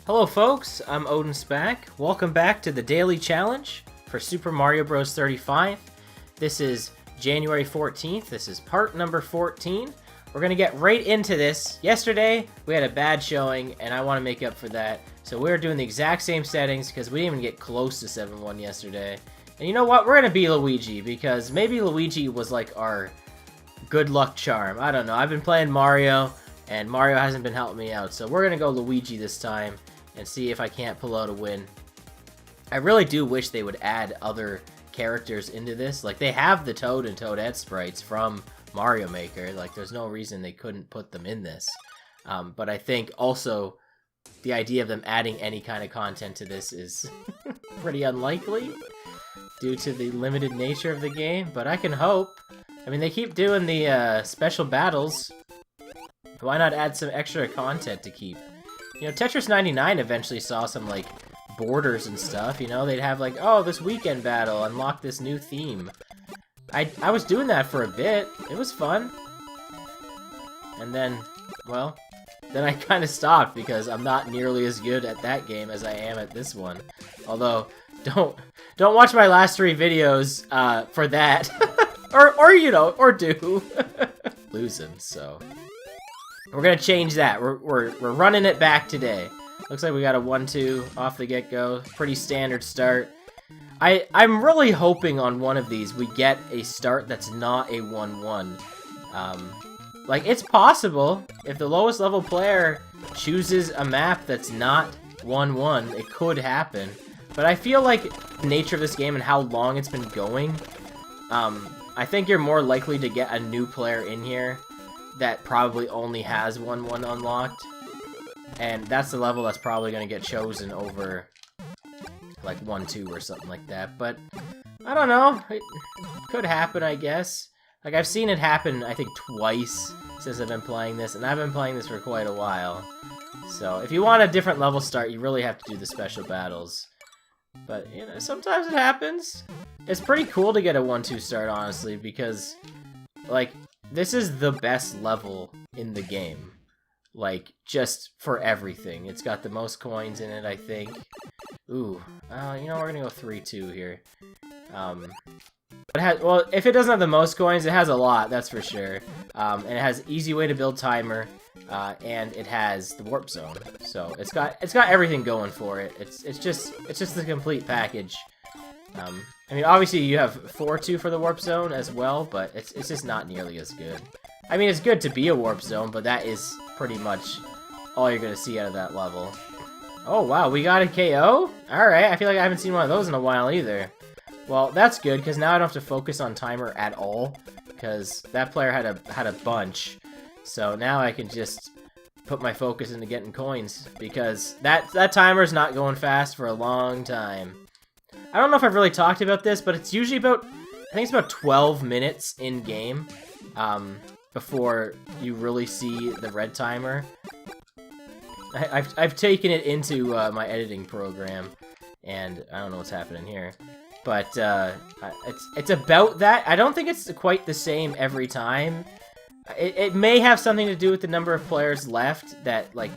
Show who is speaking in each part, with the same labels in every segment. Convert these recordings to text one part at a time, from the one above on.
Speaker 1: Hello folks, I'm OdinSpack. Welcome back to the Daily Challenge for Super Mario Bros. 35. This is January 14th. This is part number 14. We're going to get right into this. Yesterday, we had a bad showing, and I want to make up for that. So we're doing the exact same settings because we didn't even get close to 7-1 yesterday. And you know what? We're going to be Luigi because maybe Luigi was like our good luck charm. I don't know. I've been playing Mario, and Mario hasn't been helping me out. So we're going to go Luigi this time and see if I can't pull out a win. I really do wish they would add other characters into this. Like, they have the Toad and Toadette sprites from Mario Maker. Like, there's no reason they couldn't put them in this. But I think also the idea of them adding any kind of content to this is pretty unlikely due to the limited nature of the game. But I can hope. I mean, they keep doing the special battles. Why not add some extra content to keep? You know, Tetris 99 eventually saw some, like, borders and stuff, you know? They'd have, like, oh, this weekend battle, unlock this new theme. I was doing that for a bit. It was fun. And then, well, then I kind of stopped because I'm not nearly as good at that game as I am at this one. Although, don't watch my last 3 videos for that. or you know, or do. Losing, so... We're gonna change that. We're running it back today. Looks like we got a 1-2 off the get-go. Pretty standard start. I'm really hoping on one of these we get a start that's not a 1-1. Like, it's possible. If the lowest level player chooses a map that's not 1-1, it could happen. But I feel like the nature of this game and how long it's been going, I think you're more likely to get a new player in here that probably only has 1-1 unlocked, and that's the level that's probably going to get chosen over like 1-2 or something like that. But I don't know, it could happen, I guess. Like, I've seen it happen I think twice since I've been playing this, and I've been playing this for quite a while. So if you want a different level start, you really have to do the special battles. But you know, sometimes it happens. It's pretty cool to get a 1-2 start, honestly, because like, this is the best level in the game. Like, just for everything. It's got the most coins in it, I think. Ooh. You know, we're gonna go 3-2 here. It has, well, if it doesn't have the most coins, it has a lot, that's for sure. And it has easy way to build timer, and it has the warp zone. So it's got everything going for it. It's just the complete package. I mean, obviously you have 4-2 for the warp zone as well, but it's just not nearly as good. I mean, it's good to be a warp zone, but that is pretty much all you're gonna see out of that level. Oh wow, we got a KO? Alright, I feel like I haven't seen one of those in a while either. Well, that's good, because now I don't have to focus on timer at all, because that player had a bunch. So now I can just put my focus into getting coins, because that timer's not going fast for a long time. I don't know if I've really talked about this, but it's usually about, I think it's about 12 minutes in-game, before you really see the red timer. I've taken it into my editing program, and I don't know what's happening here. But it's about that. I don't think it's quite the same every time. It may have something to do with the number of players left that, like,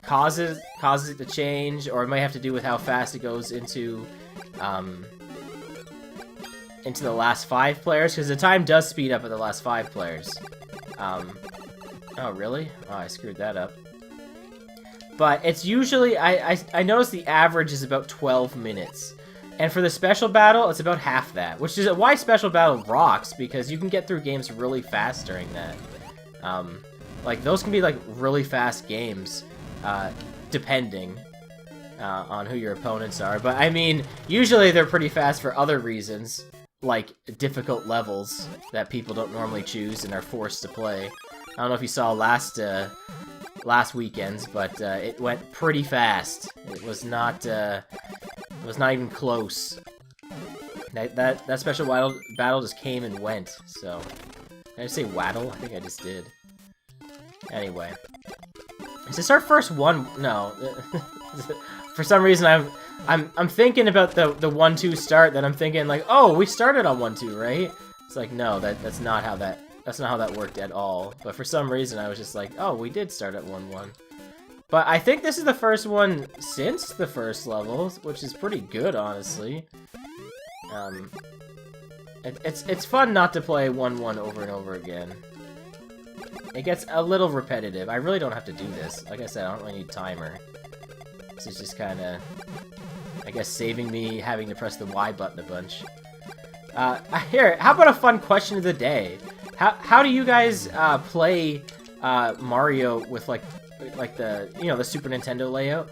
Speaker 1: causes it to change, or it might have to do with how fast it goes into the last 5 players, because the time does speed up at the last 5 players. Oh, really? Oh, I screwed that up. But it's usually, I noticed the average is about 12 minutes. And for the special battle, it's about half that, which is why special battle rocks, because you can get through games really fast during that. Like, those can be, like, really fast games, depending on who your opponents are. But, I mean, usually they're pretty fast for other reasons, like difficult levels that people don't normally choose and are forced to play. I don't know if you saw last weekend's, but it went pretty fast. It was not even close. That special battle just came and went. So, did I just say waddle? I think I just did. Anyway, is this our first one? No. For some reason, I'm thinking about the 1-2 start. That I'm thinking like, oh, we started on 1-2, right? It's like, no, that's not how that worked at all. But for some reason, I was just like, oh, we did start at 1-1. But I think this is the first one since the first level, which is pretty good, honestly. It's fun not to play 1-1 over and over again. It gets a little repetitive. I really don't have to do this. Like I said, I don't really need timer. This is just kind of, I guess, saving me having to press the Y button a bunch. Here, how about a fun question of the day? How do you guys play Mario with like the the Super Nintendo layout?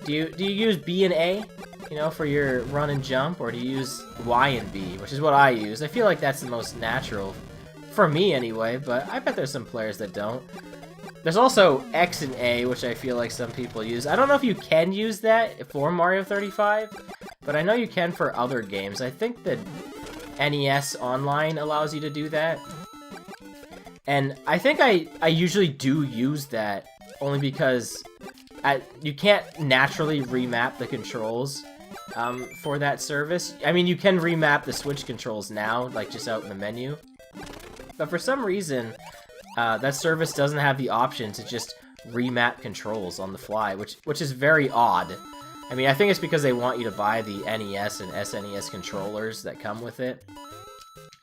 Speaker 1: Do you use B and A, for your run and jump, or do you use Y and B, which is what I use? I feel like that's the most natural for me anyway, but I bet there's some players that don't. There's also X and A, which I feel like some people use. I don't know if you can use that for Mario 35, but I know you can for other games. I think the NES Online allows you to do that. And I think I usually do use that only because you can't naturally remap the controls for that service. I mean, you can remap the Switch controls now, like just out in the menu. But for some reason, that service doesn't have the option to just remap controls on the fly, which is very odd. I mean, I think it's because they want you to buy the NES and SNES controllers that come with it.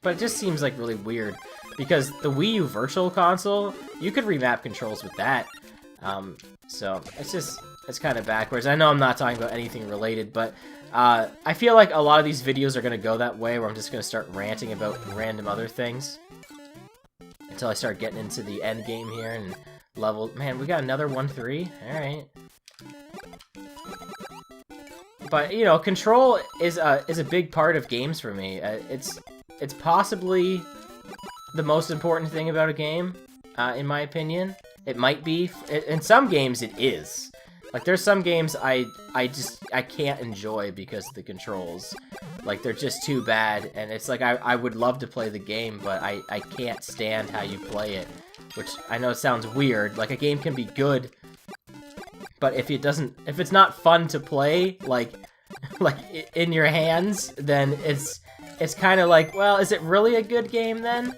Speaker 1: But it just seems like really weird, because the Wii U Virtual Console, you could remap controls with that. So it's kind of backwards. I know I'm not talking about anything related, but I feel like a lot of these videos are going to go that way, where I'm just going to start ranting about random other things until I start getting into the end game here and level. Man, we got another 1-3. All right. But control is a big part of games for me. It's possibly the most important thing about a game, in my opinion. It might be. In some games, it is. Like, there's some games I can't enjoy because of the controls. Like, they're just too bad, and it's like I would love to play the game, but I can't stand how you play it. Which, I know it sounds weird. Like, a game can be good, but if it's not fun to play, like in your hands, then it's kind of like, well, is it really a good game then?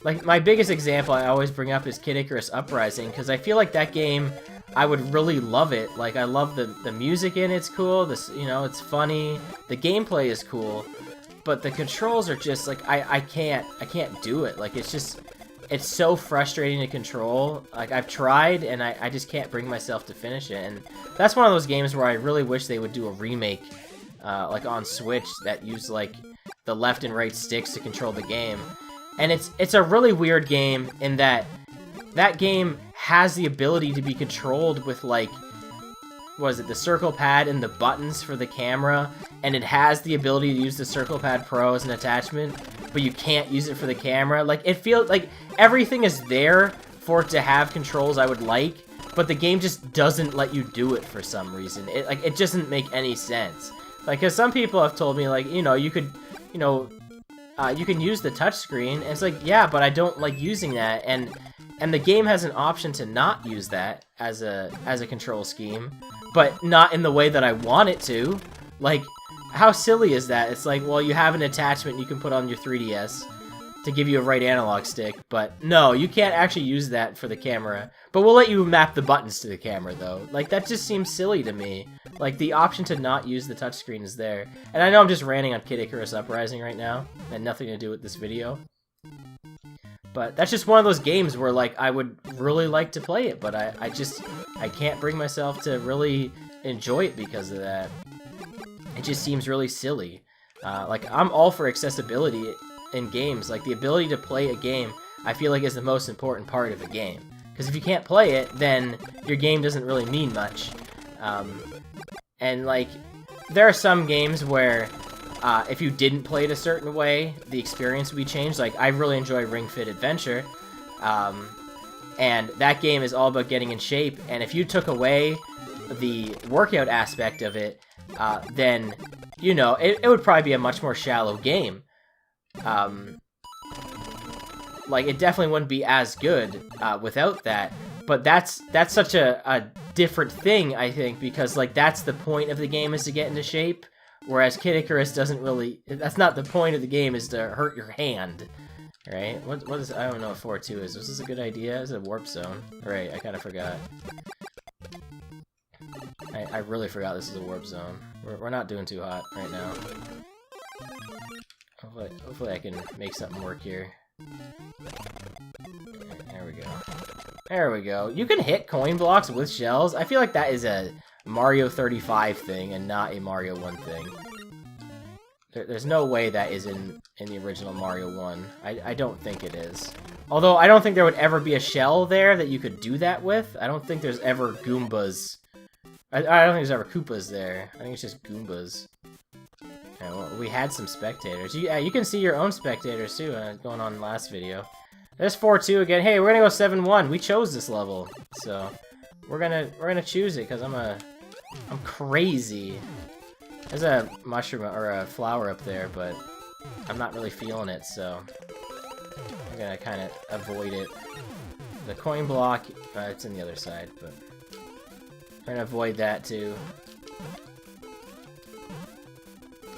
Speaker 1: Like, my biggest example I always bring up is Kid Icarus Uprising, because I feel like that game, I would really love it. Like, I love the music in it's cool, it's funny, the gameplay is cool, but the controls are just, like, I can't do it. Like, it's so frustrating to control. Like, I've tried, and I just can't bring myself to finish it, and that's one of those games where I really wish they would do a remake, like, on Switch, that used, like, the left and right sticks to control the game. And it's a really weird game in that game has the ability to be controlled with, like, what is it, the circle pad and the buttons for the camera, and it has the ability to use the circle pad Pro as an attachment, but you can't use it for the camera. Like, it feels like everything is there for it to have controls I would like, but the game just doesn't let you do it for some reason. It doesn't make any sense. Like, because some people have told me, like, you could, you can use the touchscreen, and it's like, yeah, but I don't like using that, and the game has an option to not use that as a control scheme, but not in the way that I want it to. Like, how silly is that? It's like, well, you have an attachment you can put on your 3DS to give you a right analog stick, but no, you can't actually use that for the camera, but we'll let you map the buttons to the camera, though. Like, that just seems silly to me. Like, the option to not use the touchscreen is there. And I know I'm just ranting on Kid Icarus Uprising right now, and nothing to do with this video. But that's just one of those games where, like, I would really like to play it, but I can't bring myself to really enjoy it because of that. It just seems really silly. Like, I'm all for accessibility in games. Like, the ability to play a game, I feel like, is the most important part of a game. Because if you can't play it, then your game doesn't really mean much. And, like, there are some games where if you didn't play it a certain way, the experience would be changed. Like, I really enjoy Ring Fit Adventure, and that game is all about getting in shape, and if you took away the workout aspect of it, then, it would probably be a much more shallow game. Like, it definitely wouldn't be as good without that. But that's such a different thing, I think, because, like, that's the point of the game, is to get into shape, whereas Kid Icarus doesn't really, that's not the point of the game, is to hurt your hand, right? What is, I don't know what 4-2 is. Was this a good idea? Is it a warp zone? Right, I kind of forgot. really forgot this is a warp zone. We're not doing too hot right now. Hopefully I can make something work here. There we go. There we go. You can hit coin blocks with shells. I feel like that is a Mario 35 thing and not a Mario 1 thing. There's no way that is in the original Mario 1. I don't think it is. Although, I don't think there would ever be a shell there that you could do that with. I don't think there's ever Goombas. I don't think there's ever Koopas there. I think it's just Goombas. Yeah, well, we had some spectators. You can see your own spectators too, going on in the last video. There's 4-2 again. Hey, we're gonna go 7-1. We chose this level, so we're gonna choose it because I'm crazy. There's a mushroom or a flower up there, but I'm not really feeling it, so I'm gonna kind of avoid it. The coin block, it's in the other side, but we're gonna avoid that too.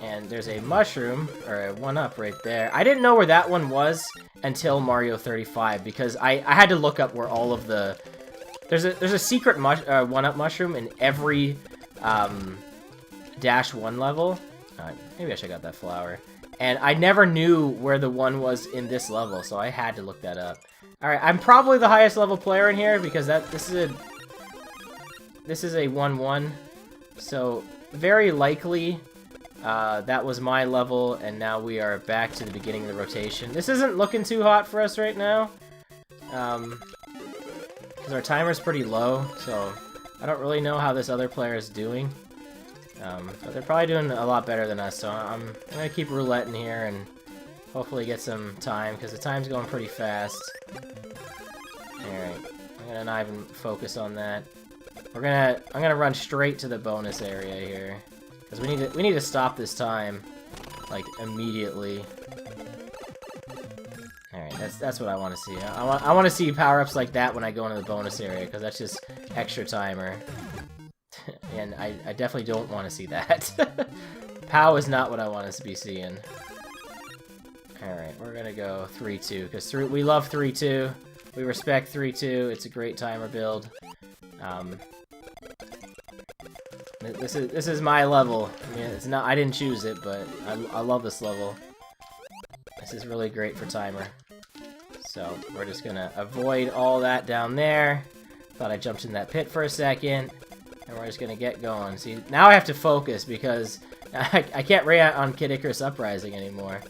Speaker 1: And there's a mushroom, or a 1-up right there. I didn't know where that one was until Mario 35, because I had to look up where all of the... There's a secret 1-up mushroom in every Dash 1 level. Maybe I should have got that flower. And I never knew where the one was in this level, so I had to look that up. Alright, I'm probably the highest level player in here, because this is a 1-1. So, very likely... that was my level, and now we are back to the beginning of the rotation. This isn't looking too hot for us right now, because our timer's pretty low, so I don't really know how this other player is doing. But they're probably doing a lot better than us, so I'm gonna keep roulette in here and hopefully get some time, because the time's going pretty fast. Alright, I'm gonna not even focus on that. I'm gonna run straight to the bonus area here. Because we need to stop this time, like, immediately. Alright, that's what I want to see. I want to see power-ups like that when I go into the bonus area, because that's just extra timer. And I definitely don't want to see that. POW is not what I want to be seeing. Alright, we're gonna go 3-2, because we love 3-2. We respect 3-2. It's a great timer build. This is my level. I mean, it's not. I didn't choose it, but I love this level. This is really great for timer. So we're just gonna avoid all that down there. Thought I jumped in that pit for a second, and we're just gonna get going. See, now I have to focus because I can't rate on Kid Icarus Uprising anymore.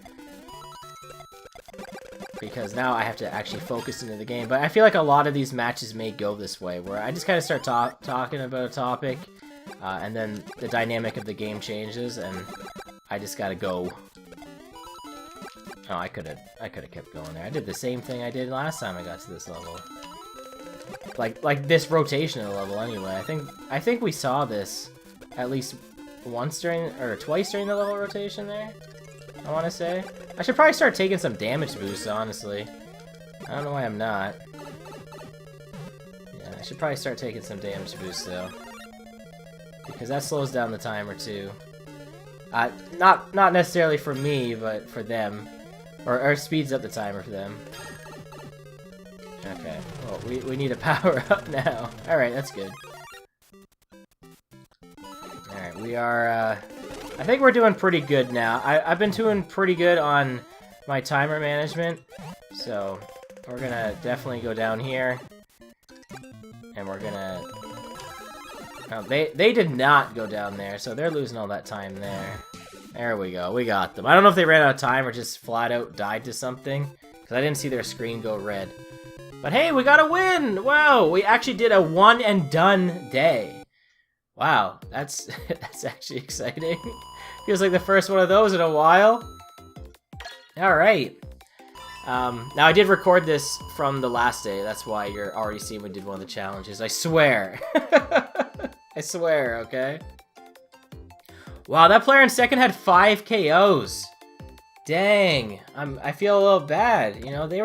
Speaker 1: Because now I have to actually focus into the game. But I feel like a lot of these matches may go this way, where I just kind of start talking about a topic. And then the dynamic of the game changes, and I just gotta go. Oh, I could have kept going there. I did the same thing I did last time I got to this level. Like this rotation of the level, anyway. I think we saw this at least once or twice during the level rotation there. I want to say. I should probably start taking some damage boosts, honestly. I don't know why I'm not. Yeah, I should probably start taking some damage boosts though. Because that slows down the timer too. Not necessarily for me, but for them. Or speeds up the timer for them. Okay, well, we need a power up now. Alright, that's good. Alright, we are, I think we're doing pretty good now. I've been doing pretty good on my timer management. So, we're gonna definitely go down here. And we're gonna... Oh, they did not go down there, so they're losing all that time there. There we go, we got them. I don't know if they ran out of time or just flat out died to something, because I didn't see their screen go red. But hey, we got a win! Wow, we actually did a one and done day. Wow, that's actually exciting. Feels like the first one of those in a while. Alright. Now I did record this from the last day, that's why you're already seeing we did one of the challenges. I swear. I swear, okay? Wow, that player in second had 5 KOs. Dang, I feel a little bad. You know, they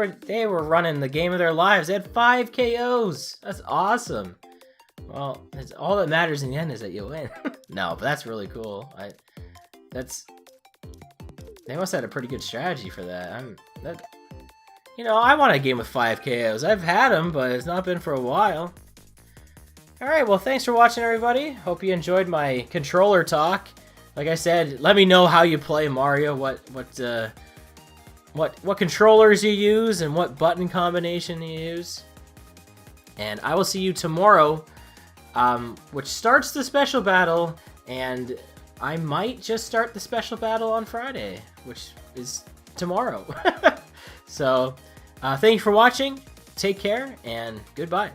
Speaker 1: were running the game of their lives. They had 5 KOs. That's awesome. Well, that's all that matters in the end is that you win. No, but that's really cool. They must have had a pretty good strategy for that. You know, I want a game with 5 KOs. I've had them, but it's not been for a while. Alright, well thanks for watching everybody. Hope you enjoyed my controller talk. Like I said, let me know how you play Mario, what controllers you use and what button combination you use. And I will see you tomorrow, which starts the special battle, and I might just start the special battle on Friday, which is tomorrow. So, thank you for watching, take care, and goodbye.